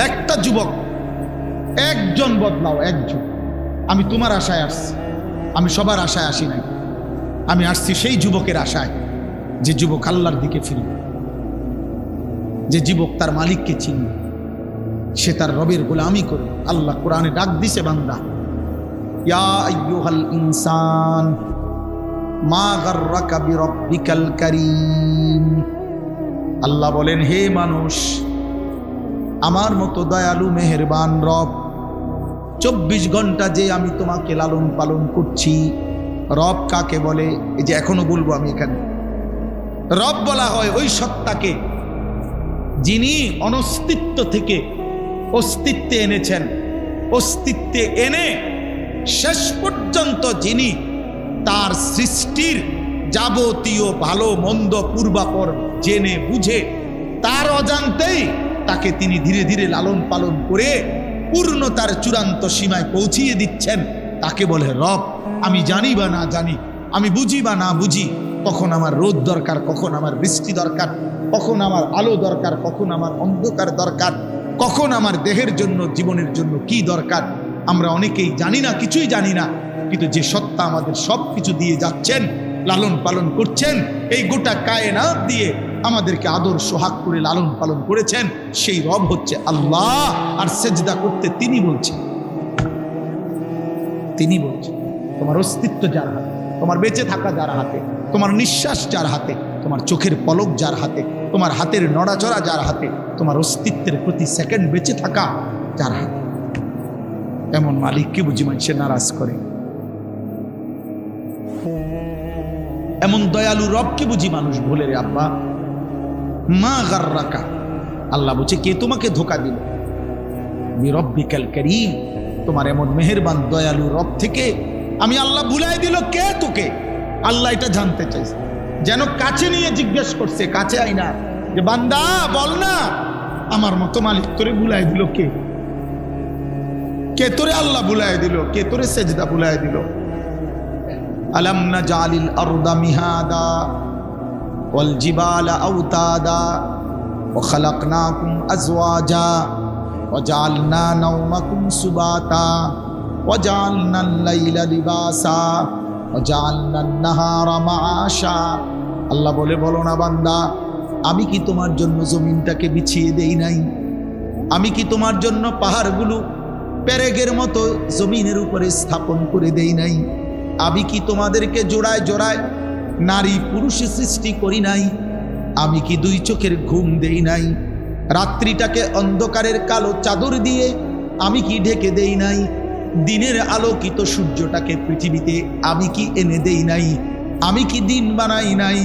একটা যুবক, একজন বদলাও, একজন। আমি তোমার আশায় আসছি, আমি সবার আশায় আসি নাই। আমি আসছি সেই যুবকের আশায়, যে যুবক আল্লাহর দিকে ফিরবে, যে যুবক তার মালিককে চিনবে, সে তার রবের গোলামি করবে। আল্লাহ কোরআনে ডাক দিছে, বান্দা ইয়া আইয়ুহাল ইনসান মা গাররাকা বিরব্বিকাল কারীম। আল্লাহ বলেন, হে মানুষ, আমার মতো দয়ালু মেহেরবান রব, 24 ঘন্টা যে আমি তোমাকে লালন পালন করছি। রব কাকে বলে? এই যে এখনো বলবো আমি এখানে, রব বলা হয় ওই সত্তাকে যিনি অনস্তিত্ব থেকে অস্তিত্বে এনেছেন, অস্তিত্বে এনে শেষ পর্যন্ত যিনি তার সৃষ্টির যাবতীয় ভালো মন্দ পূর্বাপর জেনে বুঝে তার অজান্তেই তাকে তিনি ধীরে ধীরে লালন পালন করে পূর্ণতার চূড়ান্ত সীমায় পৌঁছিয়ে দিচ্ছেন, তাকে বলে রব। আমি জানি বা না জানি, আমি বুঝি বা না বুঝি, কখন আমার রোদ দরকার, কখন আমার বৃষ্টি দরকার, কখন আমার আলো দরকার, কখন আমার অন্ধকার দরকার, কখন আমার দেহের জন্য জীবনের জন্য কি দরকার, আমরা অনেকেই জানি না, কিছুই জানি না। কিন্তু যে সত্তা আমাদের সব কিছু দিয়ে যাচ্ছেন, লালন পালন করছেন, এই গোটা কায়নাত দিয়ে আমাদেরকে আদর সোহাগ করে লালন পালন করেছেন, সেই রব হচ্ছে আল্লাহ। আর সেজদা করতে তিনি বলছেন, তিনি বলছেন। তোমার অস্তিত্ব যার হাতে, তোমার বেঁচে থাকা যার হাতে, তোমার নিঃশ্বাস যার হাতে, তোমার চোখের পলক যার হাতে, তোমার হাতের নড়াচড়া যার হাতে, তোমার অস্তিত্বের প্রতি সেকেন্ড বেঁচে থাকা যার হাতে, এমন মালিককে বুঝি মানুষে নারাজ করে? এমন দয়ালু রবকে বুঝি মানুষ ভুলে রে আব্বা? মা গাররাকা, আল্লাহ বলছে, কে তোমাকে ধোঁকা দিল? বিরব্বিকাল কারীম, তোমার এমন মেহেরবান দয়ালু রব থেকে আমি আল্লাহ ভুলাই দিল কে তোকে? আল্লাহ এটা জানতে চাইছে, যেন কাছে নিয়ে জিজ্ঞেস করছে, কাছে আই না, যে বান্দা বল না, আমার মতো মালিক তোরে ভুলাই দিল কে? কে তোরে আল্লাহ ভুলাই দিল? কে তোরে সেজদা ভুলাই দিল? আলাম নাজালিল আরদা মিহাদা ওয়াল জিবালা আওতাদা ওয়া খালাকনাকুম আজওয়াজা ওয়া জাআলনা নাওমাকুম সুবাতা ওয়া জাআলনাল লাইলা লিবাসা ওয়া জাআলনান নাহারা মাআশা। আল্লাহ বলে, বলো না বান্দা, আমি কি তোমার জন্য জমিনটাকে বিছিয়ে দেই নাই? আমি কি তোমার জন্য পাহাড়গুলো পেরেকের মতো জমিনের উপরে স্থাপন করে দেই নাই? আমি কি তোমাদেরকে জোড়ায় জোড়ায় নারী পুরুষে সৃষ্টি করি নাই? আমি কি দুই চোখের ঘুম দেই নাই? রাত্রিটাকে অন্ধকারের কালো চাদর দিয়ে আমি কি ঢেকে দেই নাই? দিনের আলোকিত সূর্যটাকে পৃথিবীতে আমি কি এনে দেই নাই? আমি কি দিন বানাই নাই?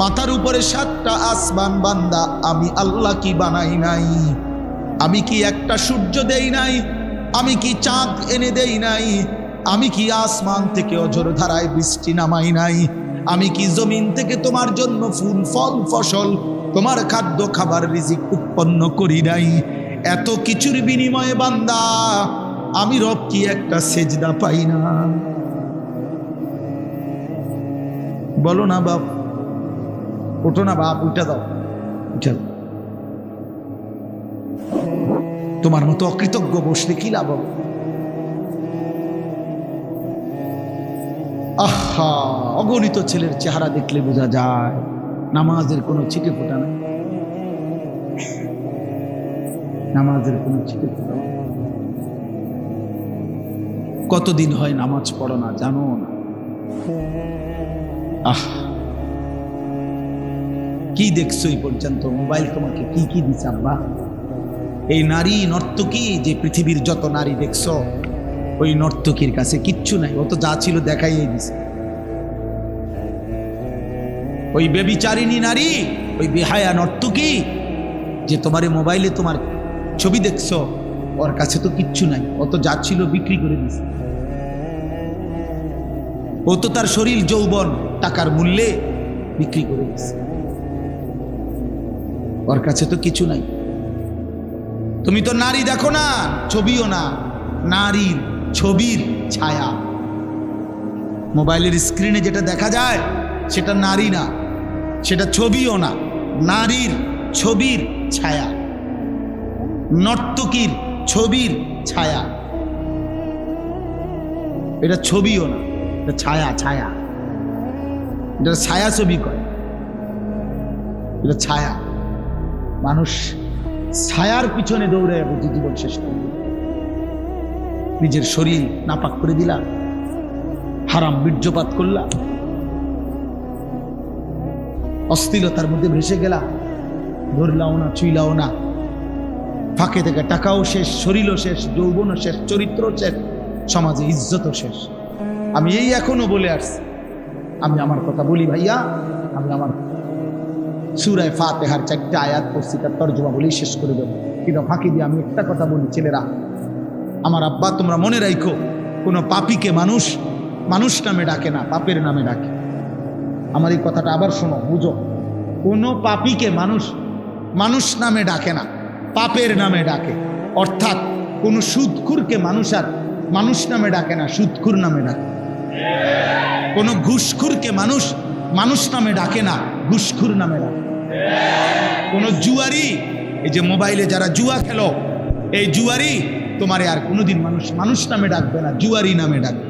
মাথার উপরে 7টা আসমান বান্দা আমি আল্লাহ কি বানাই নাই? আমি কি একটা সূর্য দেই নাই? আমি কি চাঁদ এনে দেই নাই? আমি কি আসমান থেকে অঝোর ধারায় বৃষ্টি নামাই নাই? আমি কি জমিন থেকে তোমার জন্য ফুল ফল ফসল, তোমার খাদ্য খাবার রিজিক উৎপন্ন করি নাই? এত কিছুর বিনিময়ে বান্দা আমি রব কি একটা সেজদা পাই না? বলো না বাপ, ওঠো না বাপ, উঠা দাও, উঠা দাও। তোমার মতো অকৃতজ্ঞ বসলে কি লাভ হবে? আহা, অগণিত ছেলের চেহারা দেখলে বোঝা যায় নামাজের কোনো ছিটে ফোটা নাই, নামাজের কোনো ছিটে ফোটা নাই। কতদিন হয় নামাজ পড়ো না, জানো না? আহ, কি দেখছো এই পর্যন্ত? মোবাইল তোমাকে কি কি দিচ্ছে আব্বা? এই নারী নর্তকী, যে পৃথিবীর যত নারী দেখছো, ওই নর্তকীর কাছে কিচ্ছু নাই, ও তো যা ছিল দেখাইয়ে দিছে। ওই বেবিচারিণী নারী, ওই বেহায়া নর্তকী যে তোমার মোবাইলে তোমার ছবি দেখছো, ওর কাছে তো কিচ্ছু নাই, ও তো যা ছিল বিক্রি করে দিছে। ও তো তার শরীর যৌবন টাকার মূল্যে বিক্রি করে দিছে, ওর কাছে তো কিছু নাই। তুমি তো নারী দেখো না, ছবিও না, নারীর ছবির ছায়া। মোবাইলের স্ক্রিনে যেটা দেখা যায় সেটা নারী না, সেটা ছবিও না, নারীর ছবির ছায়া। নর্তকীর ছবির ছায়া। এটা ছবিও না, এটা ছায়া। ছায়া, এটা ছায়া ছবি কয়, এটা ছায়া। মানুষ ছায়ার পিছনে দৌড়ে বুঝি জীবন শেষ করবে। নিজের শরীর নাপাক করে দিলা, হারাম বীর্যপাত করলা, অশ্লীলতার মধ্যে ভেসে গেলা, ধরলাও না, ছুইলাও না, ফাঁকে থেকে টাকাও শেষ, শরীরও শেষ, যৌবনও শেষ, চরিত্র শেষ, সমাজে ইজ্জতও শেষ। আমি এই এখনো বলে আসছি, আমি আমার কথা বলি ভাইয়া, আমি আমার সূরা ফাতিহার 4টা আয়াত পড়ছি, তার তর্জমা বলেই শেষ করে দেবো। কিন্তু ফাঁকি দিয়ে আমি একটা কথা বলি, ছেলেরা, আমার আব্বা, তোমরা মনে রাখো, কোনো পাপীকে মানুষ মানুষ নামে ডাকে না, পাপের নামে ডাকে। আমার এই কথাটা আবার শোনো, বুঝো। কোনো পাপীকে মানুষ মানুষ নামে ডাকে না, পাপের নামে ডাকে। অর্থাৎ কোনো সুদখুরকে মানুষ আর মানুষ নামে ডাকে না, সুদখুর নামে ডাকে। কোনো ঘুষখুরকে মানুষ মানুষ নামে ডাকে না, ঘুষখুর নামে ডাকে। কোনো জুয়ারি, এই যে মোবাইলে যারা জুয়া খেলো, এই জুয়ারি তোমারে আর কোনোদিন মানুষ মানুষ নামে ডাকবে না, জুয়ারি নামে ডাকবে।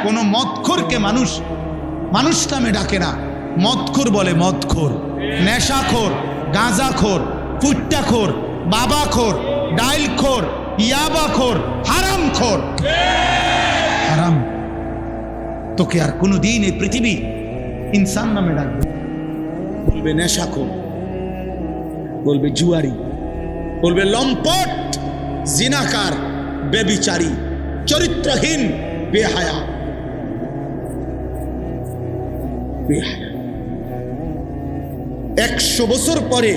কোনো মদখোরকে মানুষ মানুষ নামে ডাকে না, মদখোর বলে মদখোর, নেশাখোর, গাঁজাখোর, ফুট্টাখোর, বাবাখোর, ডাইলখোর, ইয়াবাখোর, হারামখোর। হারাম তোকে আর কোনোদিন এই পৃথিবী ইনসান নামে ডাকবে, বলবে নেশাখোর, বলবে জুয়ারি, বলবে লম্পট, জিনাকার, বেবিচারী, চরিত্রহীন, বেহায়া। 100 বছর পরে,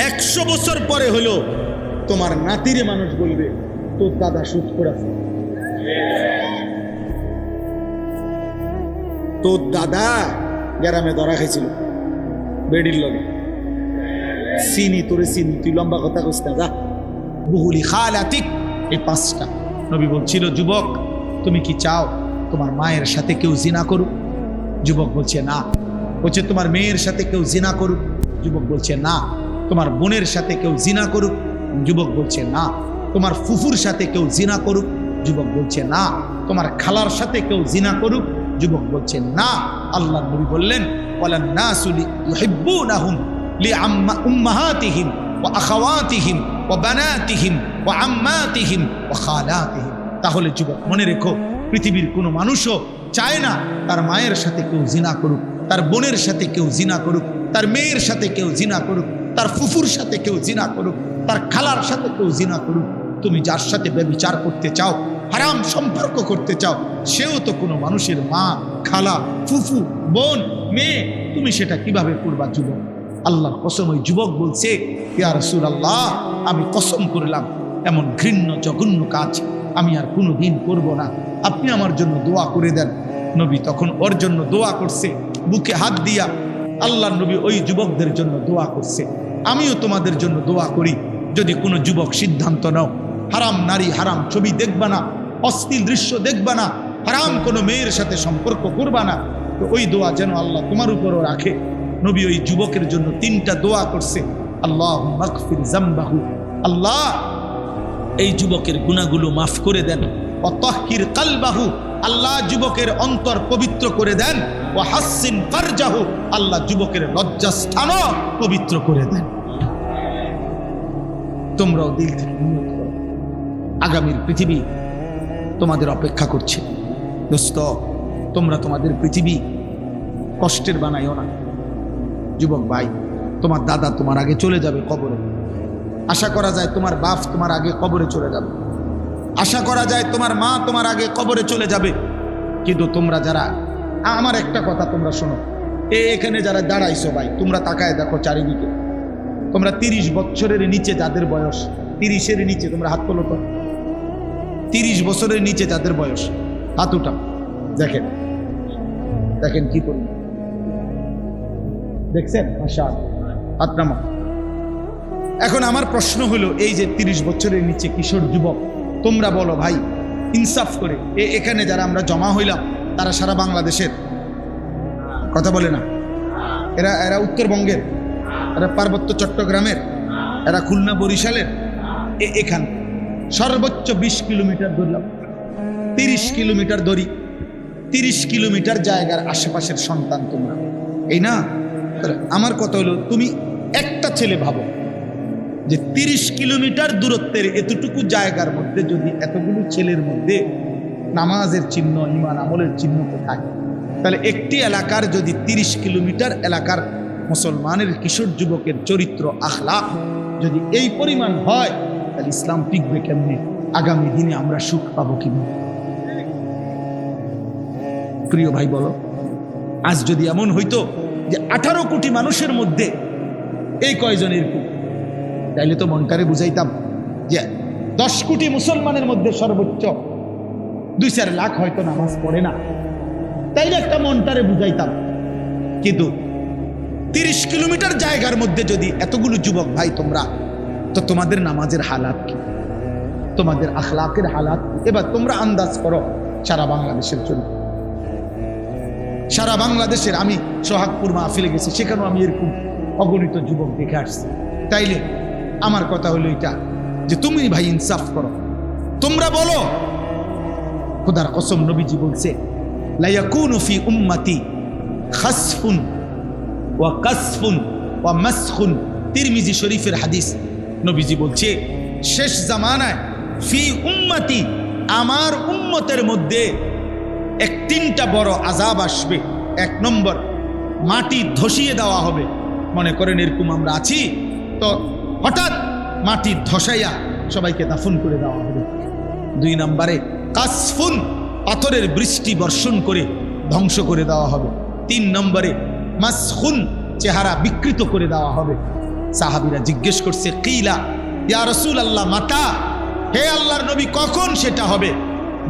100 বছর পরে হলো তোমার নাতিরে মানুষ বলবে তোর দাদা সুদ করেছে, তোর দাদা গ্রামে ধরা খাইছিল বেডির লগে, চিনি তোরে চিনি, তুই লম্বা কথা কইস না, যা। বহুলি খালাতিক, এই 5টা। নবী বলছিল, যুবক তুমি কি চাও তোমার মায়ের সাথে কেউ জিনা করুক? যুবক বলছে না। বলছে তোমার মেয়ের সাথে কেউ জিনা করুক? যুবক বলছে না। তোমার বোনের সাথে কেউ জিনা করুক? যুবক বলছে না। তোমার ফুফুর সাথে কেউ জিনা করুক? যুবক বলছে না। তোমার খালার সাথে কেউ জিনা করুক? যুবক বলছে না। আল্লাহ নবী বললেন, ওয়ালান নাসু ইউহিব্বুনাহুম লিউম্মাহাতিহিম ওয়া আখাওয়াতিহিম ওয়া বানাতিহিম ওয়া আম্মাতিহিম ওয়া খালাতিহিম। তাহলে যুবক মনে রেখো, পৃথিবীর কোনো মানুষও চায় না তার মায়ের সাথে কেউ জিনা করুক, তার বোনের সাথে কেউ জিনা করুক, তার মেয়ের সাথে কেউ জিনা করুক, তার ফুফুর সাথে কেউ জিনা করুক, তার খালার সাথে কেউ জিনা করুক। তুমি যার সাথে ব্যভিচার করতে চাও, হারাম সম্পর্ক করতে চাও, সেও তো কোনো মানুষের মা, খালা, ফুফু, বোন, মেয়ে। তুমি সেটা কিভাবে করবা যুবক? আল্লাহর কসম, ওই যুবক বলছে, ইয়া রাসূলুল্লাহ, আমি কসম করলাম এমন ঘৃণ্য জঘন্য কাজ আমি আর কোনো দিন করবো না, আপনি আমার জন্য দোয়া করে দেন। নবী তখন ওর জন্য দোয়া করছে, বুকে হাত দিয়া। আল্লাহ নবী ওই যুবকদের জন্য দোয়া করছে। আমিও তোমাদের জন্য দোয়া করি, যদি কোনো যুবক সিদ্ধান্ত নাও হারাম নারী, হারাম ছবি দেখবা না, অশ্লীল দৃশ্য দেখবা না, হারাম কোনো মেয়ের সাথে সম্পর্ক করবা না, তো ওই দোয়া যেন আল্লাহ তোমার উপরও রাখে। নবী ওই যুবকের জন্য 3টা দোয়া করছে। আল্লাহুম্মা মাগফির যামবাহু, আল্লাহ এই যুবকের গুনাহগুলো মাফ করে দেন। ওয়া তাহহির কলবাহু, আল্লাহ যুবকের অন্তর পবিত্র করে দেন। ওয়া হাসসিন ফারজাহু, আল্লাহ যুবকের লজ্জাস্থানও পবিত্র করে দেন। তোমরাও দিল থেকে নিয়ত করো, আগামীর পৃথিবী তোমাদের অপেক্ষা করছে। দোস্ত, তোমরা তোমাদের পৃথিবী কষ্টের বানাইও না। যুবক ভাই, তোমার দাদা তোমার আগে চলে যাবে কবরে। আশা করা যায় তোমার বাপ তোমার আগে কবরে চলে যাবে, আশা করা যায় তোমার মা তোমার আগে কবরে চলে যাবে। কিন্তু তোমরা যারা, আমার একটা কথা তোমরা শোনো, এখানে যারা দাঁড়াইছো ভাই, তোমরা তাকায় দেখো চারিদিকে। তোমরা 30 বছরের নিচে যাদের বয়স, 30-এর নিচে, তোমরা হাত তোলো তো। 30 বছরের নিচে যাদের বয়স, হাত উঠাও। দেখেন দেখেন কি করুন, দেখছেন? মাশাআল্লাহ, হাত নামাও। এখন আমার প্রশ্ন হলো, এই যে 30 বছরের নিচে কিশোর যুবক, তোমরা বলো ভাই, ইনসাফ করে, এখানে যারা আমরা জমা হইলাম, তারা সারা বাংলাদেশের? কথা বলে না? এরা উত্তরবঙ্গের, এরা পার্বত্য চট্টগ্রামের, এরা খুলনা বরিশালের এখানে সর্বোচ্চ 20 কিলোমিটার ধরলাম, 30 কিলোমিটার ধরি, 30 কিলোমিটার জায়গার আশেপাশের সন্তান তোমরা, এই না? আমার কথা হলো, তুমি একটা ছেলে ভাবো যে 30 কিলোমিটার দূরত্বের এতটুকু জায়গার মধ্যে যদি এতগুলো ছেলের মধ্যে নামাজের চিহ্ন, ঈমান আমলের চিহ্ন কোথায়? তাহলে একটি এলাকার যদি 30 কিলোমিটার এলাকার মুসলমানের কিশোর যুবকের চরিত্র, আখলাক যদি এই পরিমাণ হয়, তাহলে ইসলাম টিকবে কেমনে? আগামী দিনে আমরা সুখ পাবো কিনা? প্রিয় ভাই বলো, আজ যদি এমন হইতো যে 18 কোটি মানুষের মধ্যে এই কয়জন এরকম, তাইলে তো মনটারে বুঝাইতাম যে 10 কোটি মুসলমানের মধ্যে সর্বোচ্চ 2-4 লাখ হয়তো নামাজ পড়ে না, তাইলে একটা মনটারে বুঝাইতাম। কিন্তু 30 কিলোমিটার জায়গার মধ্যে যদি এতগুলো যুবক ভাই তোমরা, তো তোমাদের নামাজের হালাত কি, তোমাদের আখলাকের হালাত? এবার তোমরা আন্দাজ করো সারা বাংলাদেশের চরিত্র। সারা বাংলাদেশের, আমি সোহাগপুর মাহফিলে গেছি, সেখানেও আমি এরকম অগণিত যুবক দেখে আসছি। তাইলে আমার কথা হলো এটা যে তুমি ভাই ইনসাফ করো, তোমরা বলো, খোদার কসম নবীজি বলছে, লা ইয়াকুনু ফি উম্মতি খাসফুন ওয়া কাসফুন ওয়া মাসখুন, তিরমিজি শরীফের হাদিস। নবীজি বলছে শেষ জামানায় ফি উম্মতি, আমার উম্মতের মধ্যে 3টা বড় আযাব আসবে। 1 নম্বর, মাটি ধসিয়ে দেওয়া হবে। মনে করেন এরকম আমরা আছি, তো হঠাৎ মাটি ধসাইয়া সবাইকে দাফন করে দেওয়া হবে। 2 নম্বরে কাসফুন, পাথরের বৃষ্টি বর্ষণ করে ধ্বংস করে দেওয়া হবে। 3 নম্বরে মাসখুন, চেহারা বিকৃত করে দেওয়া হবে। সাহাবীরা জিজ্ঞেস করছে, কিলা ইয়া রাসূলুল্লাহ মাতা, হে আল্লাহর নবী কখন সেটা হবে?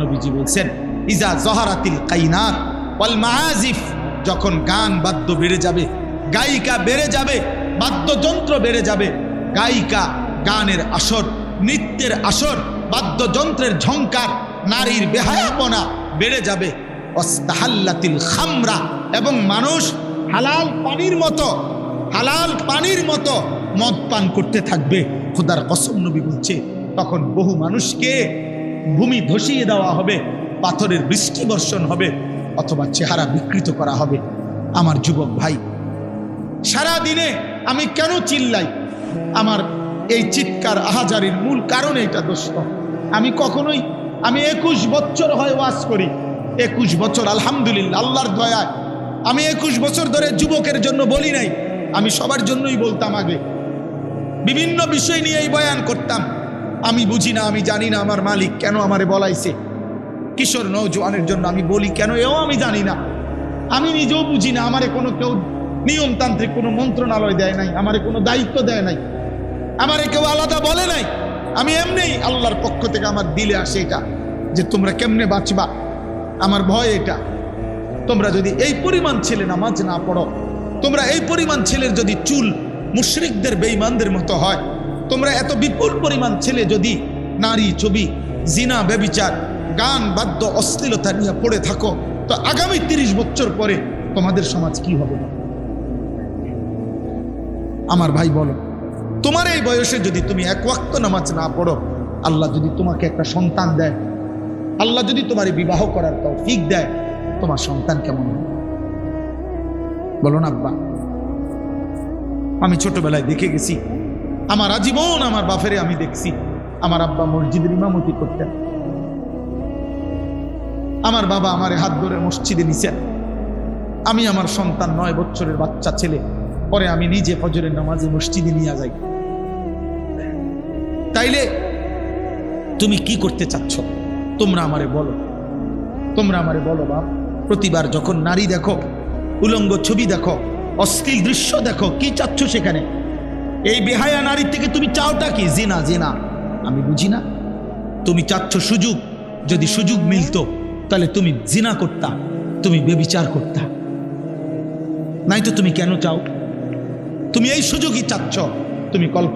নবীজি বলছেন, ইজা জহারাতিল কাইনাত ওয়াল মাআজিফ, যখন গান বাদ্য বেড়ে যাবে, গায়িকা বেড়ে যাবে, বাদ্যযন্ত্র বেড়ে যাবে, গায়িকা, গানের আসর, নৃত্যের আসর, বাদ্যযন্ত্রের ঝংকার, নারীর বেহায়াপনা বেড়ে যাবে। ওয়াস্তাহাল্লাতিল খামরা, এবং মানুষ হালাল পানির মতো মদ পান করতে থাকবে। খোদার কসম নবী বলছে, তখন বহু মানুষকে ভূমি ধসিয়ে দেওয়া হবে, পাথরের বৃষ্টি বর্ষণ হবে, অথবা চেহারা বিকৃত করা হবে। আমার যুবক ভাই, সারা দিনে আমি কেন চিল্লাই? আমার এই চিৎকার আহাজারির মূল কারণ এটা দোস্ত। আমি 21 বছর হয় ওয়াজ করি, 21 বছর আলহামদুলিল্লাহ, আল্লাহর দয়ায় আমি 21 বছর ধরে যুবকের জন্য বলি নাই, আমি সবার জন্যই বলতাম। আগে বিভিন্ন বিষয় নিয়ে এই বয়ান করতাম। আমি বুঝি না, আমি জানি না আমার মালিক কেন আমারে বলাইছে। কিশোর নওজোয়ানের জন্য আমি বলি কেন, এও আমি জানি না, আমি নিজেও বুঝি না। আমারে কোনো কেউ নিয়মতান্ত্রিক কোনো মন্ত্রণালয় দেয় নাই, আমারে কোনো দায়িত্ব দেয় নাই, আমারে কেউ আলাদা বলে নাই। আমি এমনি আল্লাহর পক্ষ থেকে আমার দিলে আসে এটা যে তোমরা কেমনে বাঁচবা। আমার ভয় এটা, তোমরা যদি এই পরিমাণ ছেলে নামাজ না পড়ো, তোমরা এই পরিমাণ ছেলের যদি চুল মুশরিকদের বেঈমানদের মতো হয়, তোমরা এত বিপুল পরিমাণ ছেলে যদি নারী, ছবি, জিনা, ব্যভিচার, গান, বাদ্য, অশ্লীলতা নিয়ে পড়ে থাকো, তো আগামী 30 বছর পরে তোমাদের সমাজ কি হবে? আমার ভাই বলো, তোমার এই বয়সে যদি তুমি 1 ওয়াক্ত নামাজ না পড়ো, আল্লাহ যদি তোমাকে একটা সন্তান দেয়, আল্লাহ যদি তোমার বিবাহ করার তৌফিক দেয়, তোমার সন্তান কেমন হবে? বলো না আব্বা। আমি ছোটবেলায় দেখে গেছি, আমার আজীবন আমার বাপেরে আমি দেখছি, আমার আব্বা মসজিদের ইমামতি করতেন, আমার বাবা আমার হাত ধরে মসজিদে নিছেন। আমি আমার সন্তান 9 বছরের বাচ্চা ছেলে, পরে আমি নিজে ফজরের নামাজে মসজিদে নিয়ে যাই। তাইলে তুমি কি করতে চাচ্ছ? তোমরা আমারে বলো বাপ। প্রতিবার যখন নারী দেখো, উলঙ্গ ছবি দেখো, অশ্লীল দৃশ্য দেখো, কি চাচ্ছ সেখানে? এই বেহায়া নারী থেকে তুমি চাওটা কি? জিনা। আমি বুঝি না। তুমি চাচ্ছ সুযোগ, যদি সুযোগ মিলতো তাহলে তুমি জিনা করতা, তুমি ব্যভিচার করতা। নাই তো তুমি কেন চাও? তুমি এই সুযোগই চাচ্ছ, তুমি কল্পনা